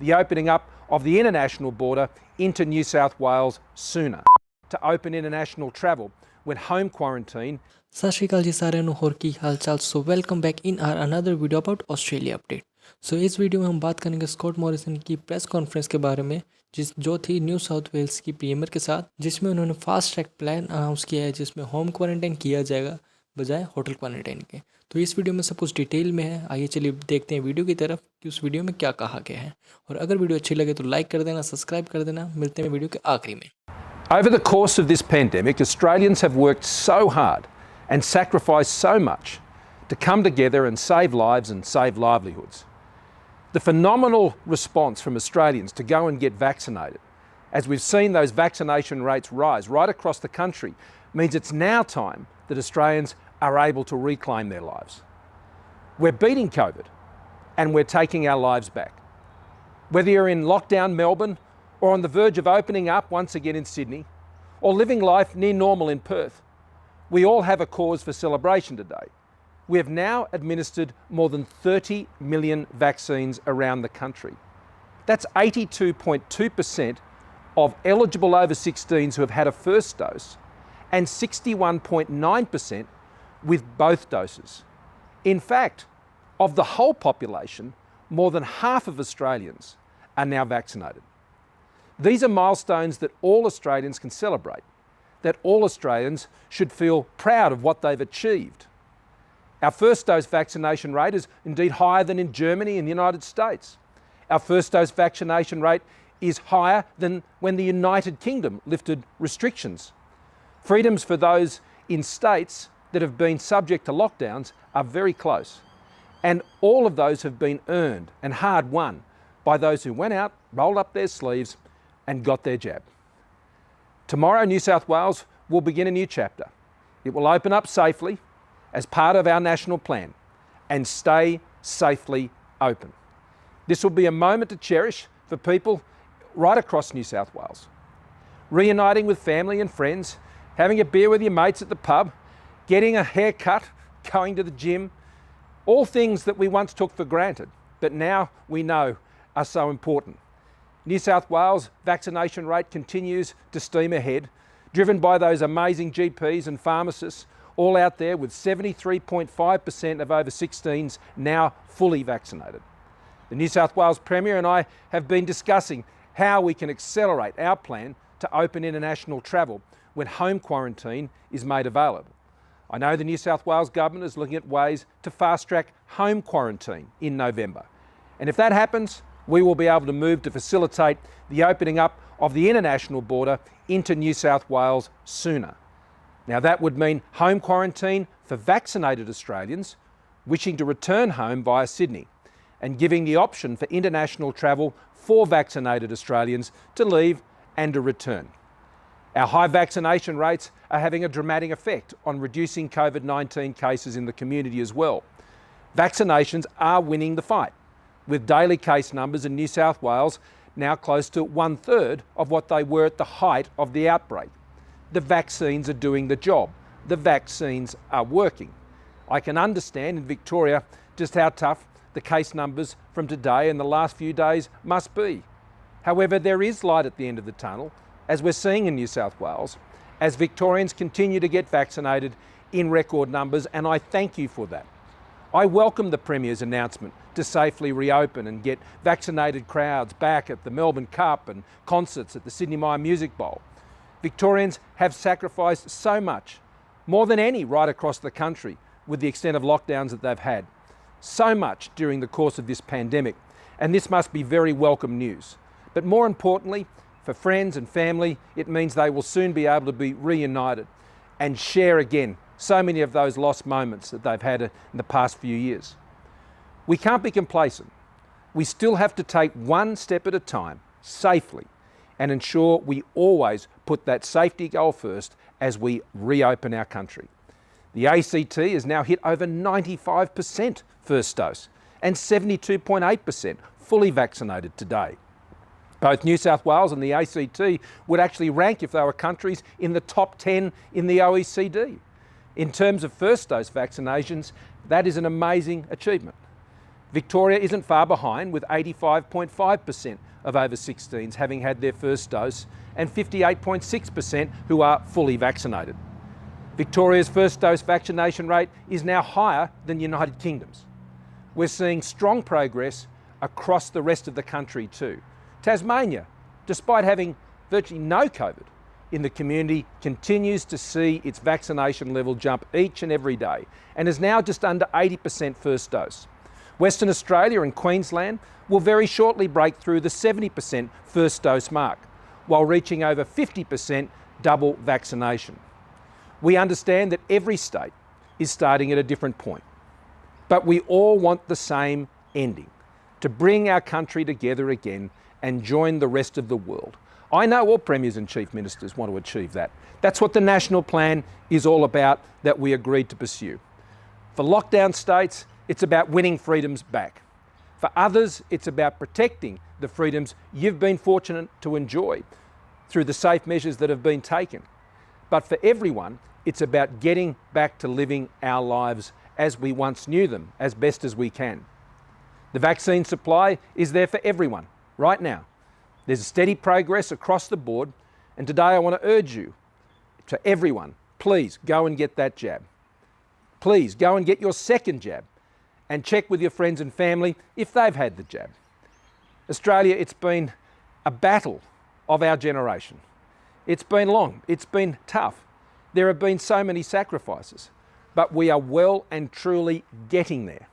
the opening up of the international border into New South Wales sooner. To open international travel when home quarantine. ਸਤਿ ਸ਼੍ਰੀ ਅਕਾਲ ਜੀ ਸਾਰਿਆਂ ਨੂੰ ਹੋਰ ਕੀ ਹਾਲ ਚਾਲ so welcome back in our another video about Australia update. So इस video में हम बात करेंगे स्कॉट मॉरिसन की प्रेस कॉन्फ्रेंस के बारे में जो थी न्यू साउथ वेल्स की प्रीमियर के साथ, जिसमें उन्होंने फास्ट ट्रैक प्लान अनाउंस किया है जिसमें होम क्वारंटाइन किया जाएगा बजाय होटल क्वारंटाइन के। तो इस वीडियो में सब कुछ डिटेल में है। आइए चलिए देखते हैं वीडियो की तरफ कि उस वीडियो में क्या कहा गया है, और अगर वीडियो अच्छी लगे तो लाइक कर देना, सब्सक्राइब कर देना। मिलते हैं वीडियो के आखिरी में। Over the course of this pandemic, Australians have worked so hard and sacrificed so much to come together and save lives and save livelihoods. The phenomenal response from Australians to go and get vaccinated, as we've seen those vaccination rates rise right across the country, means it's now time that Australians are able to reclaim their lives. We're beating COVID and we're taking our lives back. Whether you're in lockdown Melbourne or on the verge of opening up once again in Sydney, or living life near normal in Perth, we all have a cause for celebration today. We have now administered more than 30 million vaccines around the country. That's 82.2% of eligible over 16s who have had a first dose, and 61.9% with both doses. In fact, of the whole population, more than half of Australians are now vaccinated. These are milestones that all Australians can celebrate, that all Australians should feel proud of what they've achieved. Our first dose vaccination rate is indeed higher than in Germany and the United States. Our first dose vaccination rate is higher than when the United Kingdom lifted restrictions. Freedoms for those in states that have been subject to lockdowns are very close, and all of those have been earned and hard won by those who went out, rolled up their sleeves and got their jab. Tomorrow, New South Wales will begin a new chapter. It will open up safely as part of our national plan and stay safely open. This will be a moment to cherish for people right across New South Wales. Reuniting with family and friends, having a beer with your mates at the pub, getting a haircut, going to the gym, all things that we once took for granted, but now we know are so important. New South Wales vaccination rate continues to steam ahead, driven by those amazing GPs and pharmacists all out there, with 73.5% of over 16s now fully vaccinated. The New South Wales Premier and I have been discussing how we can accelerate our plan to open international travel when home quarantine is made available. I know the New South Wales Government is looking at ways to fast-track home quarantine in November. And if that happens, we will be able to move to facilitate the opening up of the international border into New South Wales sooner. Now that would mean home quarantine for vaccinated Australians wishing to return home via Sydney, and giving the option for international travel for vaccinated Australians to leave and to return. Our high vaccination rates are having a dramatic effect on reducing COVID-19 cases in the community as well. Vaccinations are winning the fight, with daily case numbers in New South Wales now close to 1/3 of what they were at the height of the outbreak. The vaccines are doing the job. The vaccines are working. I can understand in Victoria just how tough the case numbers from today and the last few days must be. However, there is light at the end of the tunnel, as we're seeing in New South Wales, as Victorians continue to get vaccinated in record numbers, and I thank you for that. I welcome the Premier's announcement to safely reopen and get vaccinated crowds back at the Melbourne Cup and concerts at the Sydney Mire Music Bowl. Victorians have sacrificed so much, more than any right across the country, with the extent of lockdowns that they've had. So much during the course of this pandemic, and this must be very welcome news. But more importantly, for friends and family, it means they will soon be able to be reunited and share again so many of those lost moments that they've had in the past few years. We can't be complacent. We still have to take one step at a time, safely, and ensure we always put that safety goal first as we reopen our country. The ACT has now hit over 95% first dose and 72.8% fully vaccinated today. Both New South Wales and the ACT would actually rank, if they were countries, in the top 10 in the OECD. In terms of first dose vaccinations, that is an amazing achievement. Victoria isn't far behind, with 85.5% of over 16s having had their first dose and 58.6% who are fully vaccinated. Victoria's first dose vaccination rate is now higher than the United Kingdom's. We're seeing strong progress across the rest of the country too. Tasmania, despite having virtually no COVID in the community, continues to see its vaccination level jump each and every day and is now just under 80% first dose. Western Australia and Queensland will very shortly break through the 70% first dose mark, while reaching over 50% double vaccination. We understand that every state is starting at a different point, but we all want the same ending: to bring our country together again and join the rest of the world. I know all premiers and chief ministers want to achieve that. That's what the national plan is all about, that we agreed to pursue. For lockdown states, it's about winning freedoms back. For others, it's about protecting the freedoms you've been fortunate to enjoy through the safe measures that have been taken. But for everyone, it's about getting back to living our lives as we once knew them, as best as we can. The vaccine supply is there for everyone right now. There's steady progress across the board, and today I want to urge you, to everyone, please go and get that jab. Please go and get your second jab and check with your friends and family if they've had the jab. Australia, it's been a battle of our generation. It's been long, it's been tough. There have been so many sacrifices, but we are well and truly getting there.